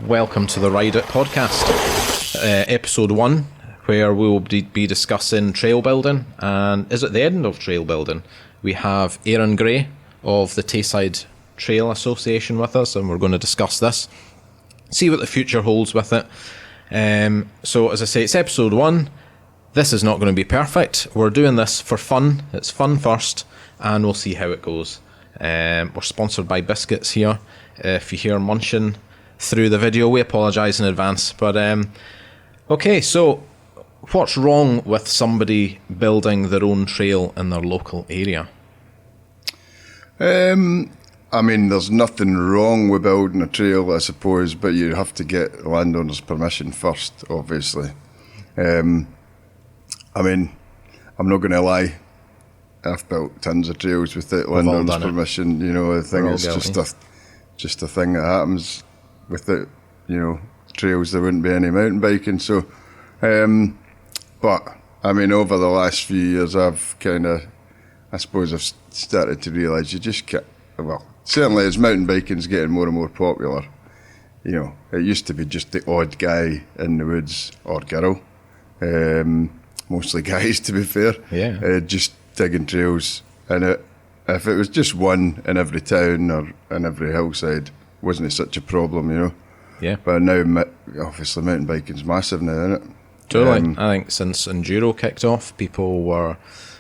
Welcome to the Ride It podcast, episode 1, where we will be discussing trail building. And is at the end of trail building, we have Aaron Gray of the Tayside Trail Association with us, and we're going to discuss this, see what the future holds with it. So as I say, it's episode 1. This is not going to be perfect. We're doing this for fun. It's fun first, and we'll see how it goes. We're sponsored by biscuits here. If you hear munching through the video, we apologise in advance. But okay, so what's wrong with somebody building their own trail in their local area? I mean, there's nothing wrong with building a trail, I suppose, but you have to get landowners' permission first, obviously. I mean, I'm not going to lie, I've built tons of trails without landowners' permission. You know, I think it's just a thing that happens. Without, trails, there wouldn't be any mountain biking. So, but I mean, over the last few years, I've started to realise you just can't. Well, certainly as mountain biking's getting more and more popular, it used to be just the odd guy in the woods or girl, mostly guys to be fair, just digging trails. And if it was just one in every town or in every hillside, wasn't it such a problem, Yeah. But now, obviously, mountain biking's massive now, isn't it? Totally. I think since Enduro kicked off, people were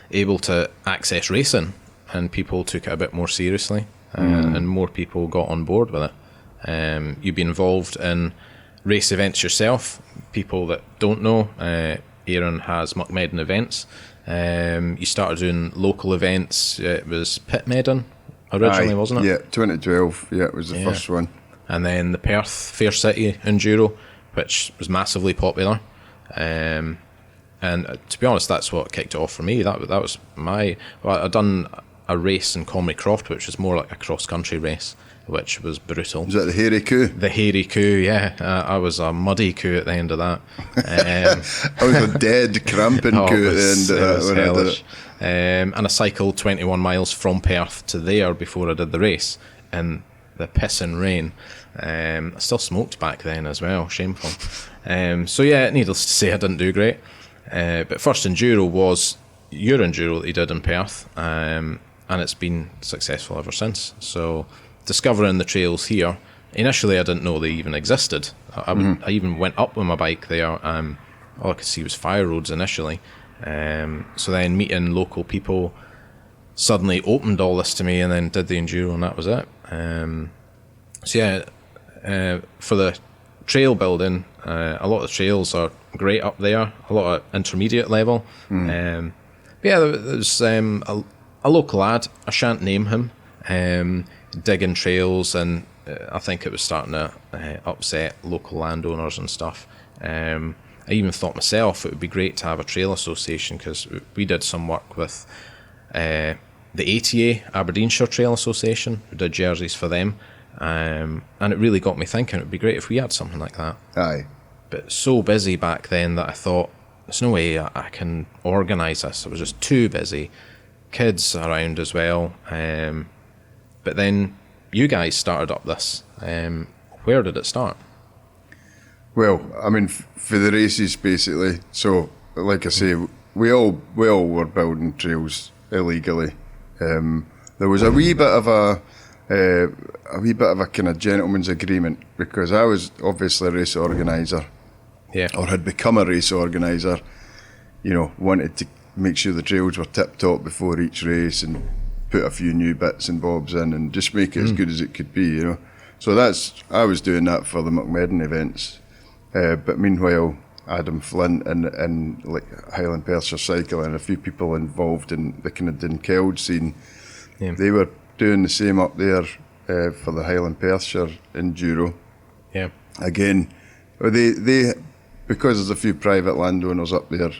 able to access racing, and people took it a bit more seriously, and more people got on board with it. You've been involved in race events yourself. People that don't know, Aaron has Muckmedden events. You started doing local events. It was Muckmedden originally, wasn't it? Yeah, 2012. Yeah, it was the first one. And then the Perth Fair City Enduro, which was massively popular. And to be honest, that's what kicked it off for me. That was I'd done a race in Croft, which was more like a cross-country race, which was brutal. Was that the hairy coo? The hairy coo, yeah. I was a muddy coo at the end of that. I was a dead, cramping coo at the end of that when I did it. And I cycled 21 miles from Perth to there before I did the race in the pissing rain. I still smoked back then as well, shameful. So yeah, needless to say, I didn't do great. But first enduro was your enduro that you did in Perth, and it's been successful ever since. So discovering the trails here, initially I didn't know they even existed. I even went up with my bike there. All I could see was fire roads initially. So then meeting local people suddenly opened all this to me, and then did the enduro, and that was it. So yeah, for the trail building, a lot of the trails are great up there, a lot of intermediate level. But yeah, there's a local lad, I shan't name him, digging trails, and I think it was starting to upset local landowners and stuff. I even thought myself it would be great to have a trail association, because we did some work with the ATA, Aberdeenshire Trail Association. We did jerseys for them, and it really got me thinking it would be great if we had something like that. Aye. But so busy back then that I thought, there's no way I can organise this. I was just too busy. Kids around as well. But then you guys started up this. Where did it start? Well, I mean, for the races, basically. So, like I say, we all were building trails illegally. There was a wee bit of a kind of gentleman's agreement, because I was obviously a race organiser, or had become a race organiser. Wanted to make sure the trails were tip top before each race, and put a few new bits and bobs in, and just make it as good as it could be. So I was doing that for the Muckmedden events. But meanwhile, Adam Flint and like Highland Perthshire Cycle and a few people involved in the kind of Dunkeld scene, they were doing the same up there for the Highland Perthshire Enduro. Yeah. Again, they because there's a few private landowners up there,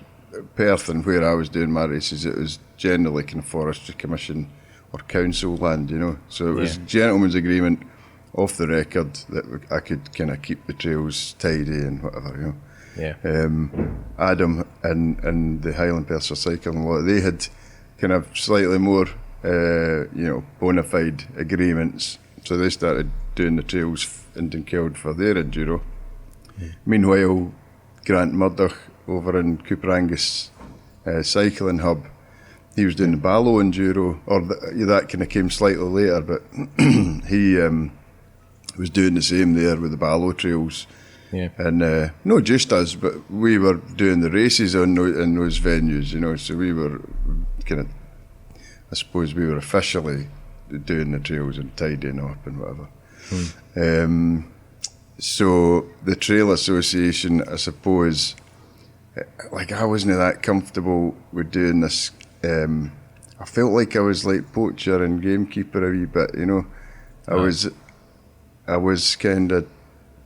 Perth, and where I was doing my races, it was generally kind of Forestry Commission or council land, So it was gentleman's agreement off the record that I could kind of keep the trails tidy and whatever, Yeah. Adam and the Highland Perthshire Cycle, they had kind of slightly more, bona fide agreements. So they started doing the trails in Dunkeld for their enduro. Meanwhile, Grant Murdoch over in Cooperangus cycling hub, he was doing the Ballo enduro, or that kind of came slightly later, but he was doing the same there with the Ballo trails. Yeah. And not just us, but we were doing the races in those venues, you know, so we were kind of, I suppose we were officially doing the trails and tidying up and whatever. So the Trail Association, I suppose, like I wasn't that comfortable with doing this. I felt like I was like poacher and gamekeeper a wee bit, you know. I was kind of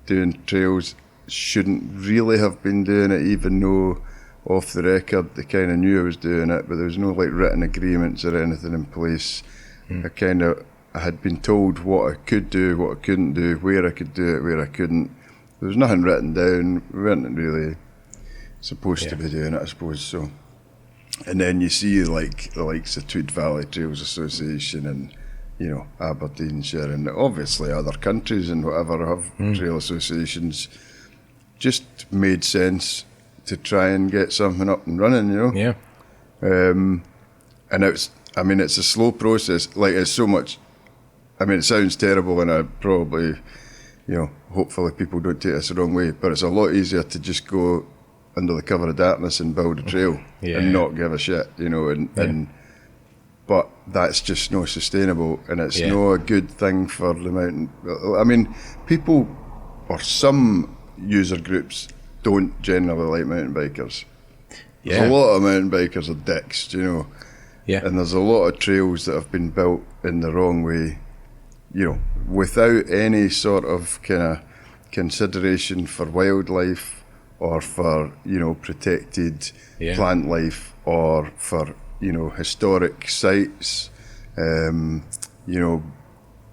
doing trails, shouldn't really have been doing it, even though off the record they kind of knew I was doing it, but there was no like written agreements or anything in place. I had been told what I could do, what I couldn't do, where I could do it, where I couldn't. There was nothing written down. We weren't really supposed to be doing it, I suppose. So, and then you see like the likes of Tweed Valley Trails Association and, you know, Aberdeenshire and obviously other countries and whatever have trail associations. Just made sense to try and get something up and running, you know. Yeah. And it's a slow process. Like it's so much. I mean, it sounds terrible, and I probably, you know, hopefully people don't take this the wrong way, but it's a lot easier to just go under the cover of darkness and build a trail and not give a shit, you know, and but that's just not sustainable, and it's not a good thing for the mountain. I mean, people or some user groups don't generally like mountain bikers. There's a lot of mountain bikers are dicks, you know. Yeah. And there's a lot of trails that have been built in the wrong way, you know, without any sort of kind of consideration for wildlife or for, you know, protected plant life or for, you know, historic sites, you know,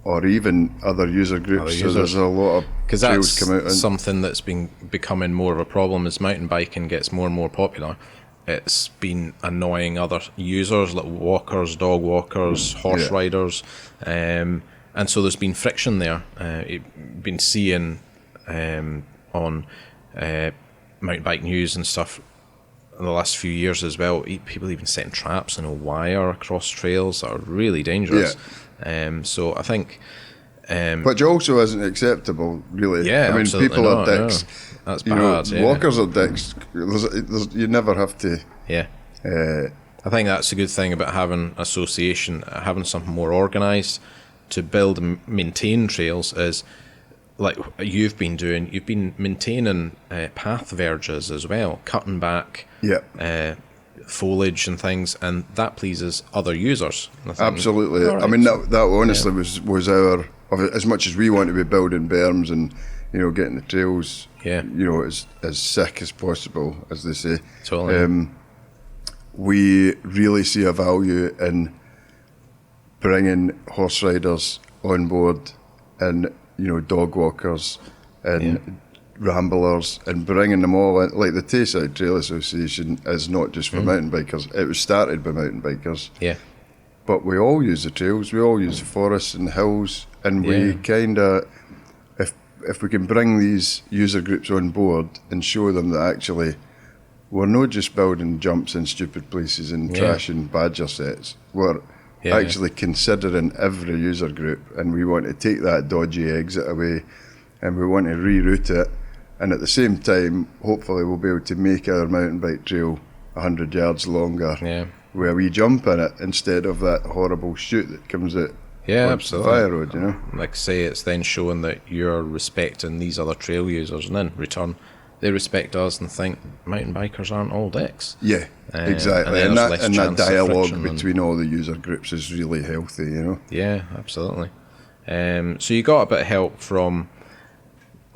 or even other user groups. So there's a lot of trails come out. Because that's something that's been becoming more of a problem as mountain biking gets more and more popular. It's been annoying other users like walkers, dog walkers, horse riders, and so there's been friction there. You've been seeing on mountain bike news and stuff in the last few years as well, people even setting traps in a wire across trails that are really dangerous. So I think... which also isn't acceptable, really. Yeah, I mean, people are dicks. No. That's you bad. Know, walkers are dicks. You never have to. Yeah. I think that's a good thing about having association, having something more organised to build and maintain trails is like you've been doing. You've been maintaining path verges as well, cutting back foliage and things, and that pleases other users. Absolutely. Right, I mean, that honestly was our, as much as we want to be building berms and, you know, getting the trails, you know, as sick as possible, as they say. Totally. We really see a value in bringing horse riders on board and, you know, dog walkers and ramblers and bringing them all in. Like the Tayside Trail Association is not just for mountain bikers. It was started by mountain bikers. Yeah. But we all use the trails, we all use the forests and the hills, and we kind of, if we can bring these user groups on board and show them that actually we're not just building jumps in stupid places and trashing badger sets, we're actually considering every user group, and we want to take that dodgy exit away and we want to reroute it, and at the same time hopefully we'll be able to make our mountain bike trail 100 yards longer where we jump in it instead of that horrible chute that comes out absolutely. The fire road, you know. Like say, it's then showing that you're respecting these other trail users, and in return they respect us and think mountain bikers aren't all dicks. Yeah, exactly. And that dialogue between all the user groups is really healthy, you know. Yeah, absolutely. So you got a bit of help from,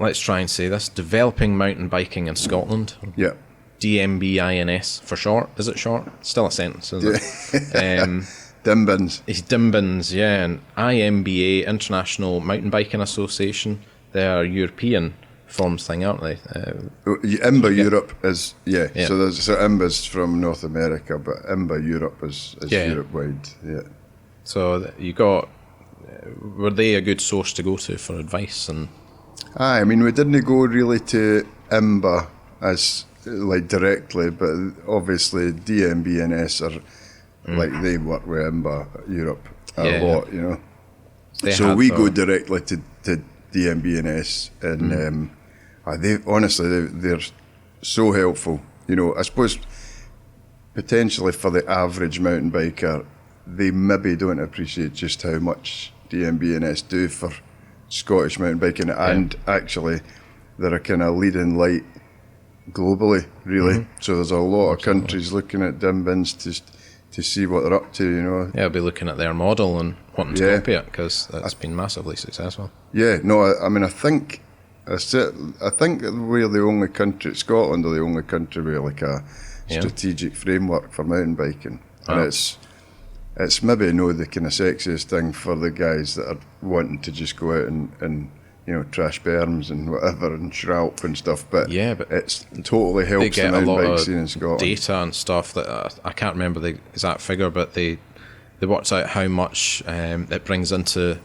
let's try and say this, Developing Mountain Biking in Scotland. Yeah. DMBINS for short. Is it short? Still a sentence, isn't it? Dimbins. It's Dimbins, yeah. And IMBA, International Mountain Biking Association. They are European forms thing, aren't they? IMBA Europe is, so IMBA's from North America, but IMBA Europe is Europe-wide, So you got, were they a good source to go to for advice and Aye, I mean, we didn't go really to IMBA as like directly, but obviously DMB&S are like they work with IMBA Europe a lot, you know. So we go directly to DMB&S, and they honestly they're so helpful. You know, I suppose potentially for the average mountain biker, they maybe don't appreciate just how much DMB&S do for Scottish mountain biking, and actually they're a kind of leading light globally, really. So there's a lot of countries looking at DMBs to see what they're up to, you know. Yeah, I'll be looking at their model and wanting to copy it, because it's been massively successful. Yeah, no, I mean, I think we're the only country, Scotland are the only country with like a strategic framework for mountain biking, and it's maybe the kind of sexiest thing for the guys that are wanting to just go out and you know, trash berms and whatever and shralp and stuff, but it's totally helps the mountain bike scene in Scotland. Data and stuff that I can't remember the exact figure, but they worked out how much it brings into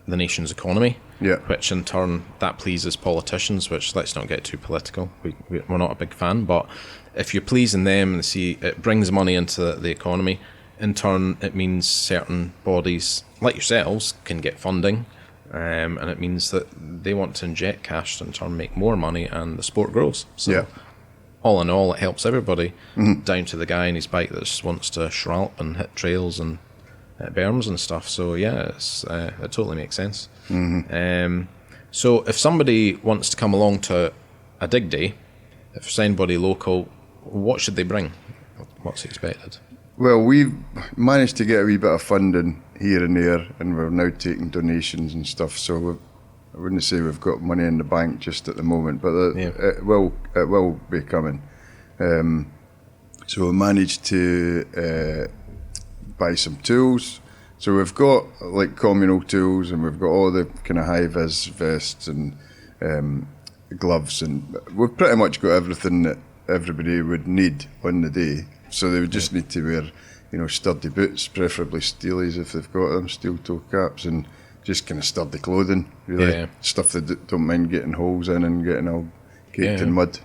the nation's economy, which in turn that pleases politicians, which, let's not get too political, we're not a big fan, but if you're pleasing them and see it brings money into the economy, in turn it means certain bodies like yourselves can get funding, and it means that they want to inject cash to in turn make more money, and the sport grows. So all in all, it helps everybody, down to the guy in his bike that just wants to shralp and hit trails and berms and stuff. So yeah, it totally makes sense. So if somebody wants to come along to a dig day, if there's anybody local, what should they bring? What's expected? Well, we've managed to get a wee bit of funding here and there, and we're now taking donations and stuff, so I wouldn't say we've got money in the bank just at the moment, but it will be coming. So we managed to buy some tools. So we've got like communal tools, and we've got all the kind of high-vis vests and gloves, and we've pretty much got everything that everybody would need on the day. So they would just need to wear, you know, sturdy boots, preferably steelies if they've got them, steel toe caps, and just kind of sturdy clothing, really. Stuff they don't mind getting holes in and getting all caked in mud.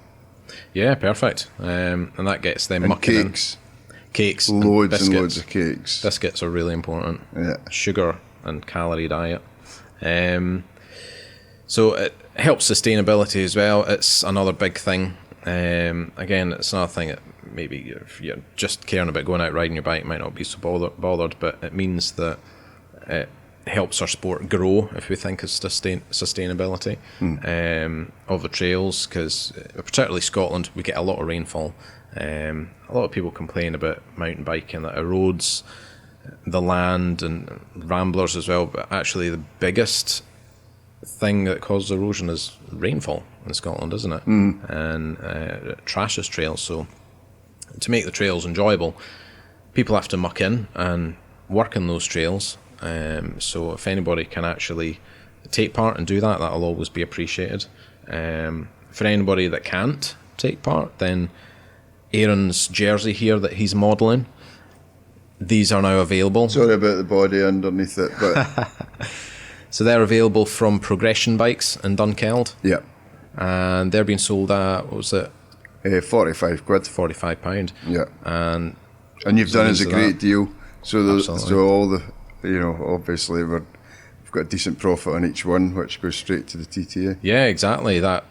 Yeah, perfect. And that gets them mucking cakes. Cakes, loads and loads of cakes. Biscuits are really important. Sugar and calorie diet. So it helps sustainability as well. It's another big thing. Again, it's another thing that maybe if you're just caring about going out riding your bike, might not be so bothered, but it means that it helps our sport grow, if we think of sustainability of the trails, because particularly Scotland, we get a lot of rainfall. A lot of people complain about mountain biking that erodes the land, and ramblers as well, but actually the biggest thing that causes erosion is rainfall in Scotland, isn't it? And it trashes trails. So to make the trails enjoyable, people have to muck in and work in those trails. So if anybody can actually take part and do that, that'll always be appreciated. For anybody that can't take part, then Aaron's jersey here that he's modelling, these are now available. Sorry about the body underneath it, but so they're available from Progression Bikes in Dunkeld. Yeah. And they're being sold at, what was it? £45. £45. Yeah. And you've done us a great deal. So all the, you know, obviously we've got a decent profit on each one, which goes straight to the TTA. Yeah, exactly. That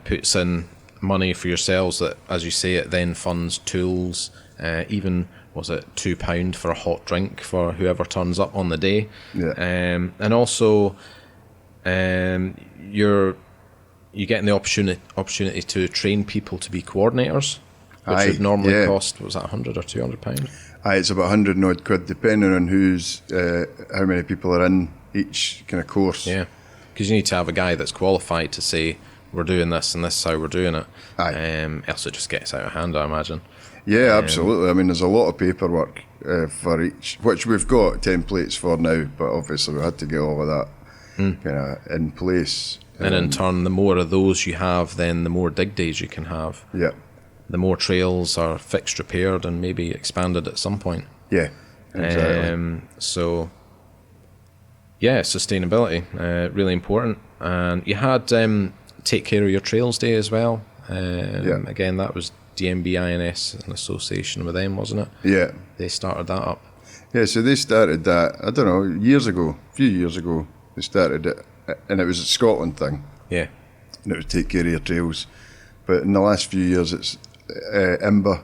puts in money for yourselves that, as you say, it then funds tools, even, was it £2 for a hot drink for whoever turns up on the day. Yeah. And also you're getting the opportunity to train people to be coordinators, which would normally cost, was that £100 or £200? It's about 100 and odd quid, depending on how many people are in each kind of course. Yeah, because you need to have a guy that's qualified to say, we're doing this and this is how we're doing it. Else it just gets out of hand, I imagine. Yeah, absolutely. I mean, there's a lot of paperwork for each, which we've got templates for now, but obviously we had to get all of that kind of in place. And in turn, the more of those you have, then the more dig days you can have. Yeah. The more trails are fixed, repaired, and maybe expanded at some point. Yeah, exactly. So, yeah, sustainability, really important. And you had Take Care of Your Trails Day as well. Again, that was DMB-INS, an association with them, wasn't it? Yeah. They started that up. Yeah, so they started that, I don't know, a few years ago, they started it, and it was a Scotland thing. Yeah. And it was Take Care of Your Trails. But in the last few years, it's IMBA.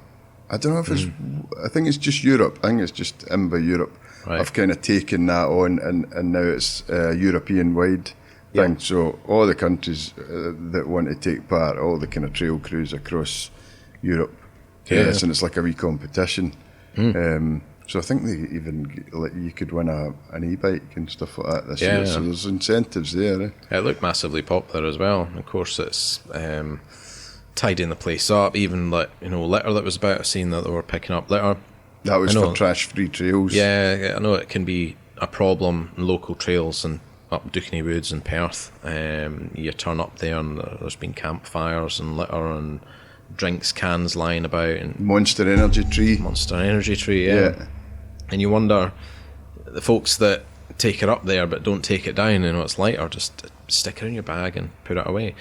I don't know if it's, I think it's just Europe. I think it's just IMBA Europe. Right. I've kind of taken that on, and now it's a European-wide thing. So all the countries that want to take part, all the kind of trail crews across Europe. Yes, and it's like a wee competition. So I think they even, like, you could win an e-bike and stuff like that this year. So there's incentives there. It looked massively popular as well. Of course, it's tidying the place up. Even litter that was about. I've seen that they were picking up litter. That was for trash-free trails. Yeah, I know it can be a problem in local trails and up Dukeney Woods and Perth. You turn up there and there's been campfires and litter and drinks cans lying about and Monster Energy Tree. Yeah. And you wonder, the folks that take it up there but don't take it down, it's lighter, just stick it in your bag and put it away.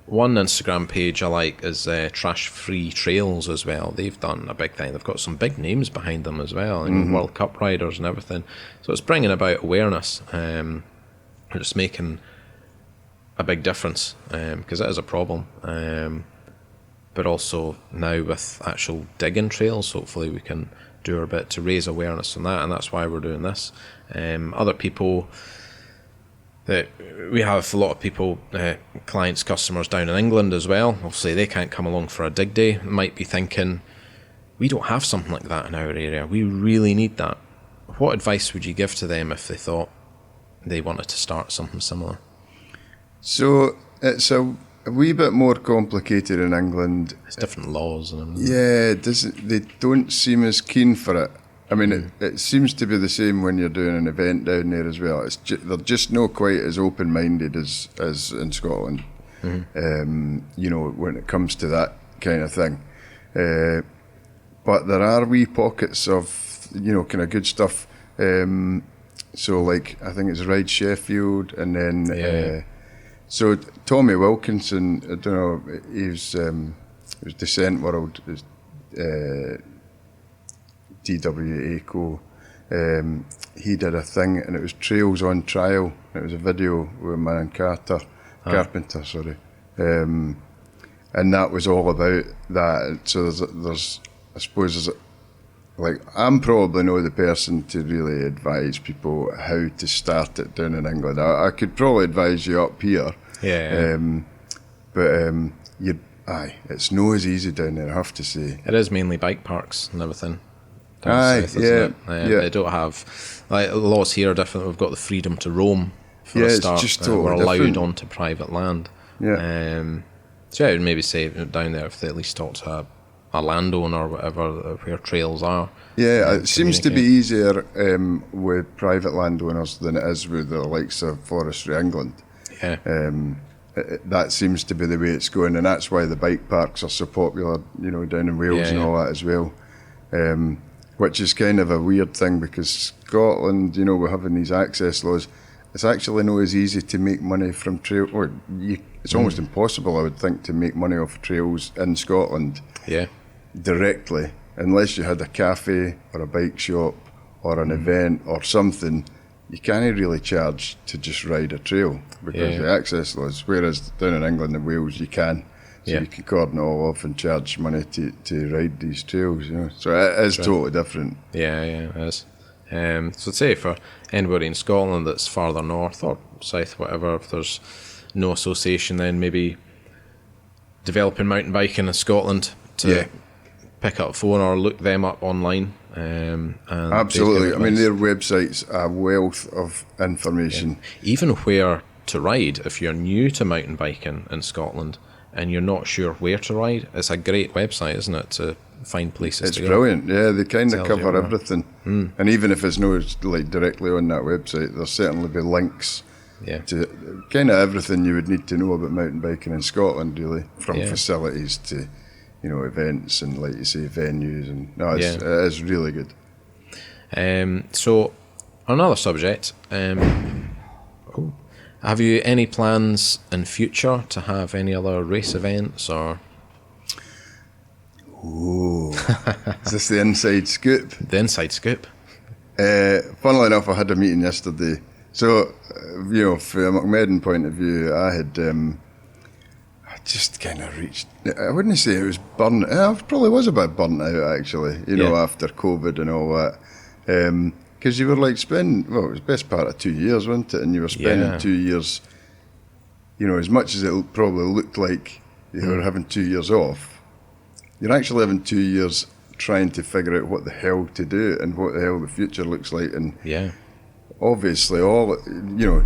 One Instagram page I like is Trash Free Trails as well. They've done a big thing. They've got some big names behind them as well, World Cup riders and everything. So it's bringing about awareness. It's making a big difference because it is a problem. But also now with actual digging trails, hopefully we can do our bit to raise awareness on that, and that's why we're doing this. Other people, we have a lot of people, clients, customers down in England as well. Obviously they can't come along for a dig day. They might be thinking, we don't have something like that in our area, we really need that. What advice would you give to them if they thought they wanted to start something similar? So it's a wee bit more complicated in England. It's different laws and everything. Yeah, they don't seem as keen for it. I mean, it seems to be the same when you're doing an event down there as well. They're just not quite as open-minded as in Scotland, when it comes to that kind of thing. But there are wee pockets of, kind of good stuff. So, like, I think it's Ride Sheffield, and then... So Tommy Wilkinson, I don't know, he was Descent World, DW ACO. He did a thing, and it was Trails on Trial. It was a video with man Carpenter, sorry. And that was all about that. So there's I suppose I'm probably not the person to really advise people how to start it down in England. I could probably advise you up here. It's not as easy down there, I have to say. It is mainly bike parks and everything. South, They don't have, like, the laws here are different. We've got the freedom to roam for a start. It's just totally we're allowed different. onto private land. So I would maybe say down there, if they at least talk to a landowner or whatever, where trails are. Yeah, it seems to be easier with private landowners than it is with the likes of Forestry England. That seems to be the way it's going, and that's why the bike parks are so popular, down in Wales and all that as well. Which is kind of a weird thing, because Scotland, we're having these access laws. It's actually not as easy to make money from trail, it's almost impossible, I would think, to make money off trails in Scotland. Directly, unless you had a cafe or a bike shop or an event or something. You can't really charge to just ride a trail because of the access laws, whereas down in England and Wales you can. So you can cordon it all off and charge money to ride these trails, So it is totally different. Yeah, it is. So say for anybody in Scotland that's farther north or south, whatever, if there's no association, then maybe developing mountain biking in Scotland to pick up a phone or look them up online. And absolutely. I mean, their website's a wealth of information. Even where to ride, if you're new to mountain biking in Scotland and you're not sure where to ride, it's a great website, isn't it, to find places to go. It's brilliant, they kind of cover everything. And even if it's not directly on that website, there'll certainly be links to kind of everything you would need to know about mountain biking in Scotland, really, from facilities to events and, like you say, venues, and it is really good. So on another subject, Have you any plans in future to have any other race events or? Ooh, is this the inside scoop? The inside scoop. Funnily enough, I had a meeting yesterday. So, from a Muckmedden point of view, I had I just kind of reached. I wouldn't say it was burnt. I probably was a bit burnt out actually. After COVID and all that. Because you were like spending, it was the best part of 2 years, wasn't it? And you were spending 2 years, as much as it probably looked like you were having 2 years off, you're actually having 2 years trying to figure out what the hell to do and what the hell the future looks like. And obviously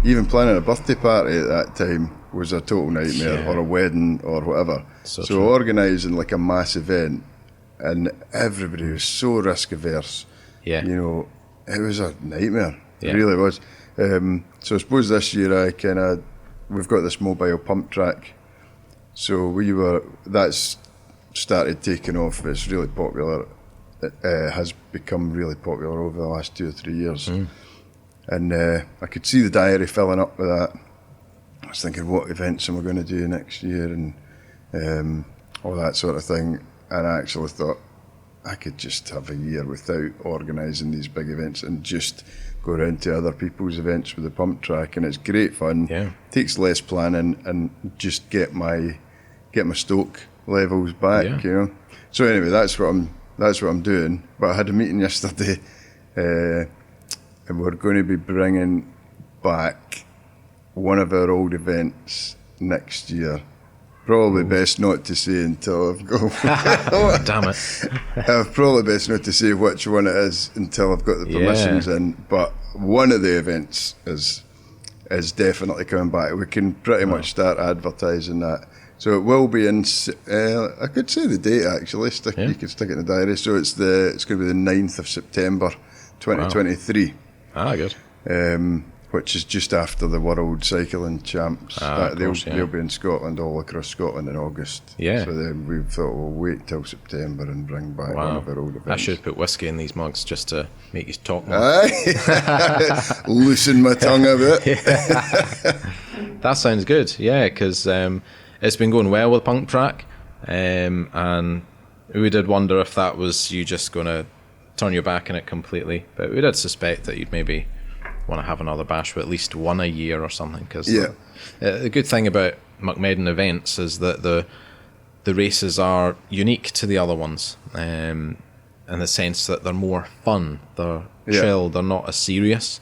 even planning a birthday party at that time was a total nightmare, or a wedding or whatever. So organising like a mass event, and everybody was so risk averse. It was a nightmare. It really was. So I suppose this year we've got this mobile pump track. So that's started taking off. It's really popular. It has become really popular over the last 2 or 3 years. And I could see the diary filling up with that. I was thinking, what events am I going to do next year, and all that sort of thing. And I actually thought, I could just have a year without organising these big events and just go around to other people's events with the pump track, and it's great fun. Takes less planning, and just get my stoke levels back. So anyway, that's what I'm doing. But I had a meeting yesterday, and we're going to be bringing back one of our old events next year. Probably best not to say until I've got. Damn it! Probably best not to say which one it is until I've got the permissions in. But one of the events is definitely coming back. We can pretty much start advertising that. So it will be in. I could say the date actually. You can stick it in the diary. So it's going to be the 9th of September, 2023. Ah, good. Which is just after the World Cycling Champs. They'll be in Scotland, all across Scotland in August. So then we thought we'll wait till September and bring back one of our old events. I should put whiskey in these mugs just to make you talk more. Loosen my tongue a bit. That sounds good, because it's been going well with Punk Track, and we did wonder if that was you just going to turn your back on it completely, but we did suspect that you'd maybe want to have another bash with at least one a year or something, because the good thing about Muckmedden events is that the races are unique to the other ones, in the sense that they're more fun, they're chill, they're not as serious,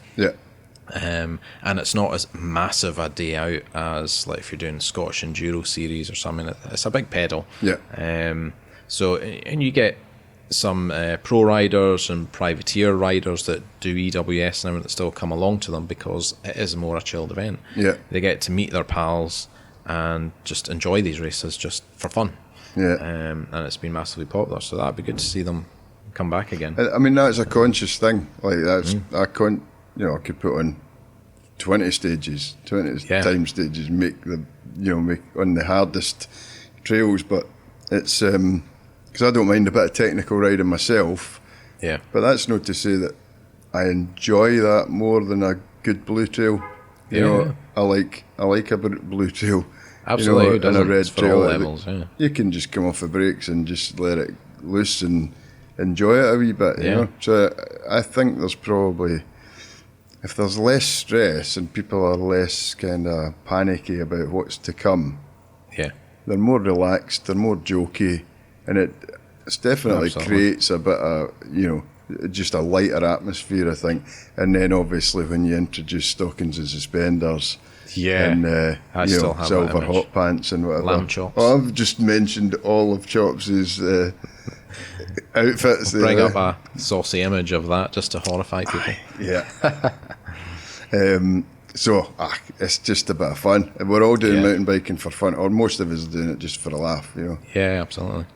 and it's not as massive a day out as like if you're doing Scottish Enduro series or something. It's a big pedal, so and you get some pro riders and privateer riders that do EWS and everything that still come along to them, because it is more a chilled event. They get to meet their pals and just enjoy these races just for fun. And it's been massively popular, so that'd be good to see them come back again. I mean, that's a conscious thing. Like that's I could put on 20 stages, 20 time stages, make on the hardest trails, but it's because I don't mind a bit of technical riding myself. But that's not to say that I enjoy that more than a good blue trail. I like a blue trail. Absolutely, and a red trail. Levels, you can just come off the brakes and just let it loose and enjoy it a wee bit. You know? So I think there's probably, if there's less stress and people are less kind of panicky about what's to come, they're more relaxed, they're more jokey. And it's definitely creates a bit of, just a lighter atmosphere, I think. And then obviously when you introduce stockings and suspenders, and silver hot pants and whatever. Lamb chops. I've just mentioned all of Chops' outfits. Bring up a saucy image of that just to horrify people. So it's just a bit of fun. We're all doing mountain biking for fun, or most of us are doing it just for a laugh. Yeah, absolutely.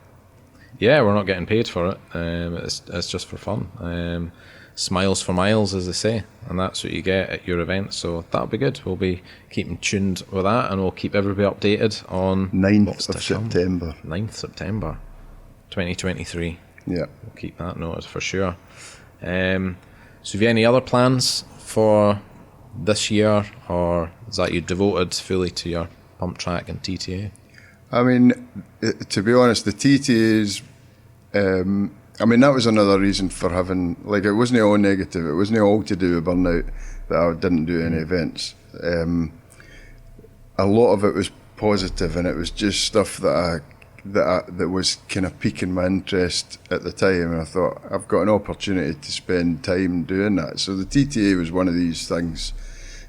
Yeah, we're not getting paid for it. It's just for fun. Smiles for miles, as they say, and that's what you get at your event. So that'll be good. We'll be keeping tuned with that, and we'll keep everybody updated on 9th of September. 9th September, 2023. We'll keep that noted for sure. So have you any other plans for this year, or is that you devoted fully to your pump track and TTA? I mean, to be honest, the TTAs, I mean, that was another reason for having, like, it wasn't all negative, it wasn't all to do with burnout that I didn't do any events. A lot of it was positive, and it was just stuff that was kind of piquing my interest at the time, and I thought, I've got an opportunity to spend time doing that. So the TTA was one of these things,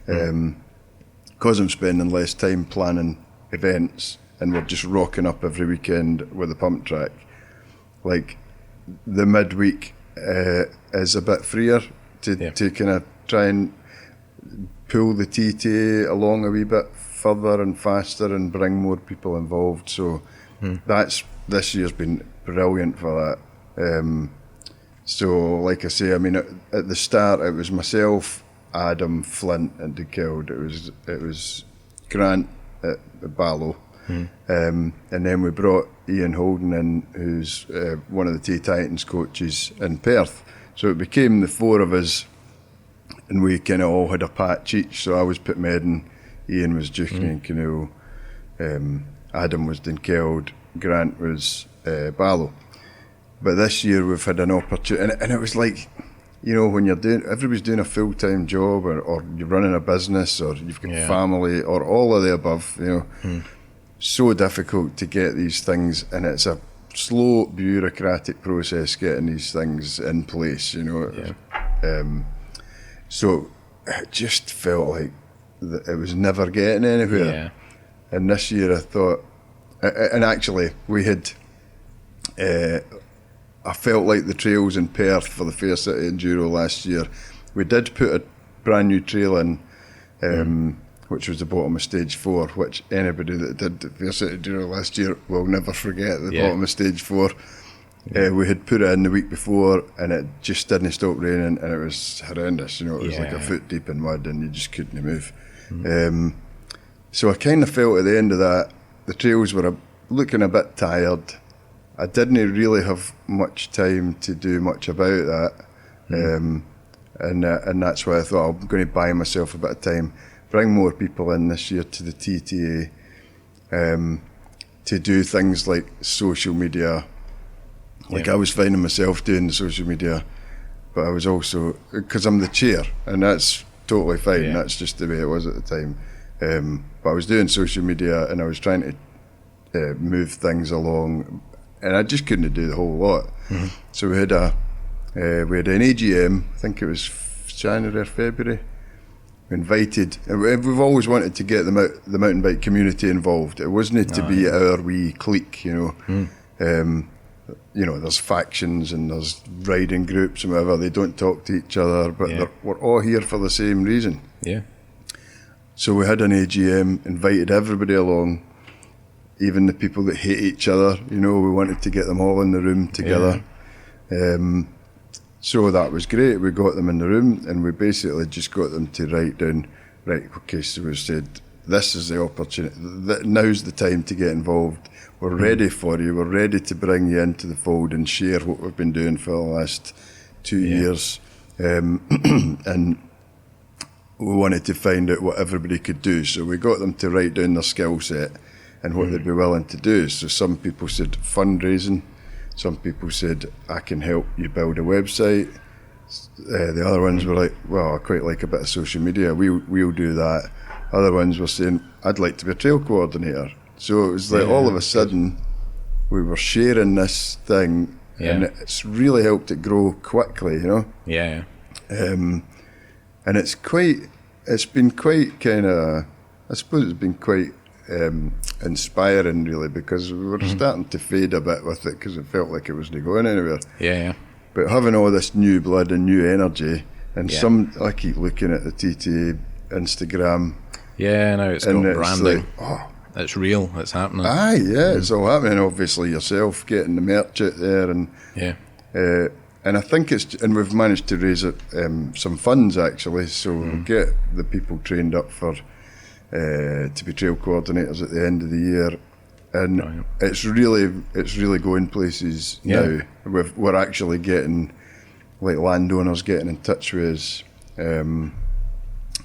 because I'm spending less time planning events, and we're just rocking up every weekend with a pump track. Like, the midweek is a bit freer to kind of try and pull the TTA along a wee bit further and faster and bring more people involved. So this year's been brilliant for that. So like I say, I mean, at the start it was myself, Adam, Flint and DeKild. It was Grant at Barlow. And then we brought Ian Holden in, who's one of the Tay Titans coaches in Perth. So it became the four of us, and we kind of all had a patch each. So I was Muckmedden, Ian was Ducheny and Canoe, Adam was Dunkeld, Grant was Barlow. But this year we've had an opportunity, and it was like, you know, when everybody's doing a full-time job, or you're running a business, or you've got family, or all of the above, you know. So difficult to get these things, and it's a slow bureaucratic process getting these things in place, you know. So it just felt like that it was never getting anywhere. And this year I thought, and actually we had, I felt like the trails in Perth for the Fair City Enduro last year, we did put a brand new trail in, which was the bottom of stage 4, which anybody that did the Fair City Enduro last year will never forget, the bottom of stage 4. We had put it in the week before, and it just didn't stop raining, and it was horrendous, you know. It was like a foot deep in mud, and you just couldn't move. So I kind of felt at the end of that, the trails were looking a bit tired. I didn't really have much time to do much about that, and that's why I thought, I'm going to buy myself a bit of time, bring more people in this year to the TTA, to do things like social media. Like I was finding myself doing the social media, but I was also, because I'm the chair, and that's totally fine, that's just the way it was at the time. But I was doing social media, and I was trying to move things along, and I just couldn't do the whole lot. So we had an AGM, I think it was January or February. We invited, and we've always wanted to get the mountain bike community involved. It wasn't to be our wee clique, you know. You know, there's factions and there's riding groups and whatever. They don't talk to each other, but we're all here for the same reason. So we had an AGM, invited everybody along, even the people that hate each other. You know, we wanted to get them all in the room together. So that was great. We got them in the room, and we basically just got them to write down, right, okay, so we said, this is the opportunity, now's the time to get involved. We're ready for you, we're ready to bring you into the fold and share what we've been doing for the last 2 years. And we wanted to find out what everybody could do. So we got them to write down their skill set and what they'd be willing to do. So some people said fundraising, some people said, I can help you build a website. The other ones were like, well, I quite like a bit of social media, we'll do that. Other ones were saying, I'd like to be a trail coordinator. So it was like all of a sudden we were sharing this thing, and it's really helped it grow quickly, you know. And it's been quite kind of, I suppose it's been quite inspiring really, because we were starting to fade a bit with it because it felt like it wasn't going anywhere. But having all this new blood and new energy, and I keep looking at the TTA Instagram. Now it's got branding. Like, it's real, it's happening. It's all happening. Obviously yourself getting the merch out there, and and I think and we've managed to raise some funds actually, so we'll get the people trained up for to be trail coordinators at the end of the year, and it's really going places now. We're actually getting like landowners getting in touch with us.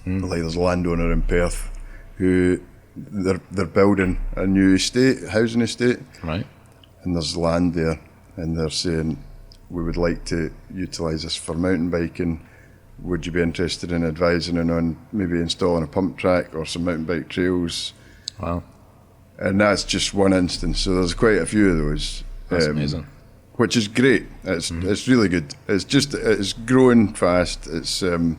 Like there's a landowner in Perth who they're building a new housing estate, Right. and there's land there, and they're saying, we would like to utilise this for mountain biking. Would you be interested in advising on maybe installing a pump track or some mountain bike trails? Wow. And that's just one instance. So there's quite a few of those. That's amazing. Which is great. It's really good. It's growing fast. And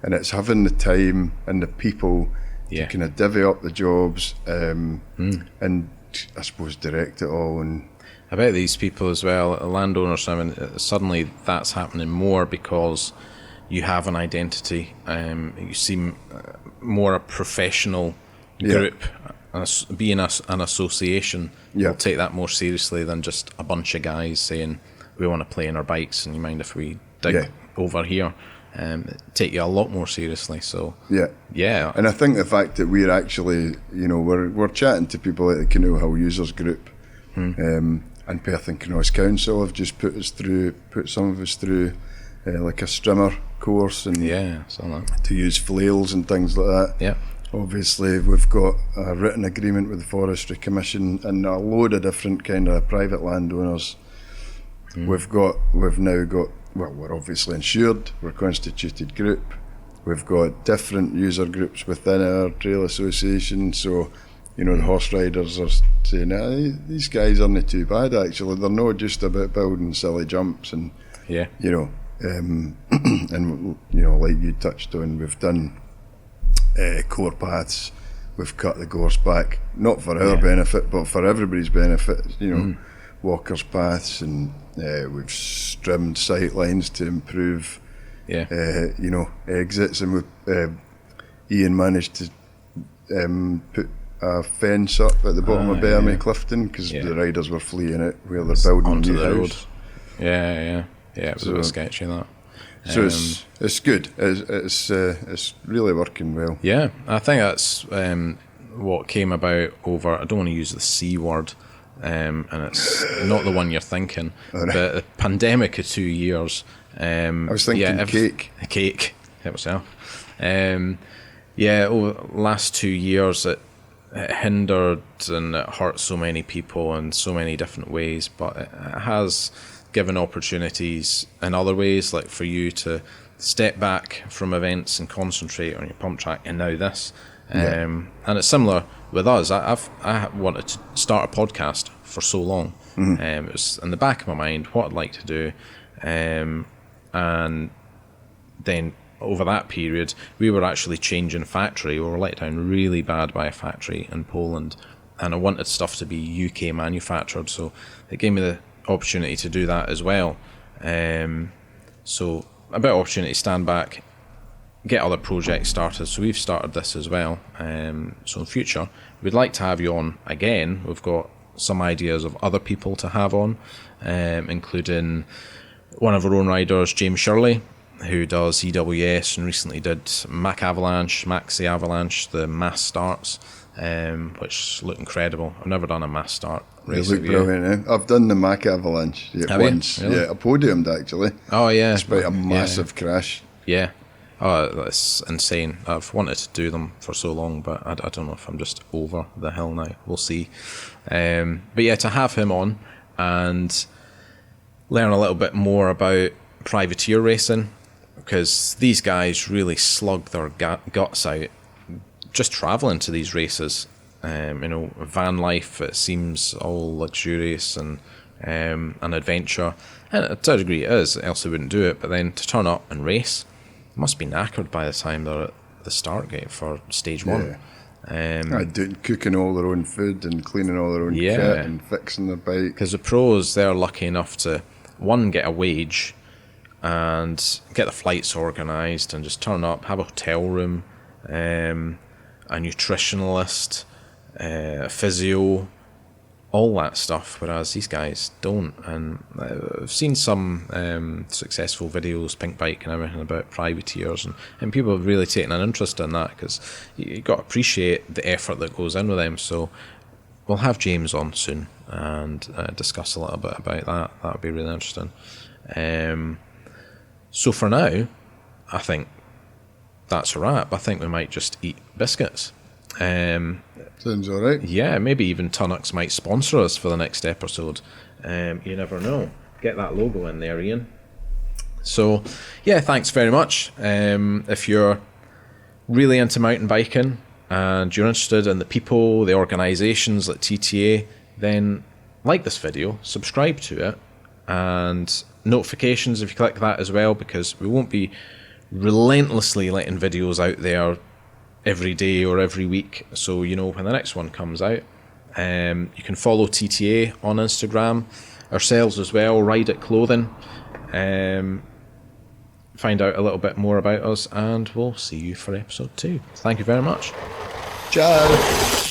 it's having the time and the people to kind of divvy up the jobs and I suppose direct it all. And I bet these people as well, landowners, I mean, suddenly that's happening more because you have an identity. You seem more a professional group. Being an association, will take that more seriously than just a bunch of guys saying, we want to play on our bikes, and you mind if we dig over here? Take you a lot more seriously. So yeah. And I think the fact that we're actually, we're chatting to people like the Canoe Hill Users Group, and Perth and Canoes Council have just put some of us through like a strimmer course, and to use flails and things like that. Yeah. Obviously, we've got a written agreement with the Forestry Commission and a load of different kind of private landowners. We're obviously insured, we're a constituted group. We've got different user groups within our trail association, so, the horse riders are saying, these guys aren't too bad actually, they're not just about building silly jumps and, and, like you touched on, we've done core paths, we've cut the gorse back, not for our benefit but for everybody's benefit, walkers paths, and we've trimmed sight lines to improve exits, and Ian managed to put a fence up at the bottom of Bermy Clifton because the riders were fleeing it where they're building onto a new the house. road. It was a bit sketchy, that. So it's good. It's really working well. Yeah, I think that's what came about over. I don't want to use the C word, and it's not the one you're thinking. But the pandemic of 2 years. I was thinking cake. Cake. Hit myself. Over the last 2 years it hindered and it hurt so many people in so many different ways, but it has given opportunities in other ways, like for you to step back from events and concentrate on your pump track, and now this. And it's similar with us. I wanted to start a podcast for so long. It was in the back of my mind what I'd like to do, and then over that period we were actually changing factory. We were let down really bad by a factory in Poland, and I wanted stuff to be UK manufactured, so it gave me the opportunity to do that as well. So a bit of opportunity to stand back, get other projects started. So we've started this as well. So in future we'd like to have you on again. We've got some ideas of other people to have on, including one of our own riders, James Shirley, who does EWS and recently did Maxi Avalanche, the mass starts, which look incredible. I've never done a mass start race. They look brilliant, I've done the Mac Avalanche once. Really? I podiumed actually. Oh yeah. Despite a massive crash. Yeah. Oh, that's insane. I've wanted to do them for so long, but I don't know if I'm just over the hill now. We'll see. But yeah, to have him on and learn a little bit more about privateer racing, because these guys really slug their guts out just travelling to these races. Van life, it seems all luxurious and an adventure, and to a degree it is, else they wouldn't do it. But then to turn up and race, must be knackered by the time they're at the start gate for stage one. Cooking all their own food and cleaning all their own kit and fixing their bike. Because the pros, they're lucky enough to, one, get a wage and get the flights organised and just turn up, have a hotel room, a nutritionalist, a physio, all that stuff, whereas these guys don't. And I've seen some successful videos, Pink Bike and everything, about privateers, and people have really taken an interest in that, because you've got to appreciate the effort that goes in with them. So we'll have James on soon and discuss a little bit about that. That would be really interesting. So for now, I think that's a wrap. I think we might just eat biscuits. Sounds all right. Yeah, maybe even Tunnocks might sponsor us for the next episode. You never know. Get that logo in there, Ian. So, yeah, thanks very much. If you're really into mountain biking and you're interested in the people, the organisations like TTA, then like this video, subscribe to it, and notifications if you click that as well, because we won't be relentlessly letting videos out there every day or every week, so you know when the next one comes out. You can follow TTA on Instagram, ourselves as well, Ride It Clothing. Find out a little bit more about us, and we'll see you for episode 2. Thank you very much. Ciao.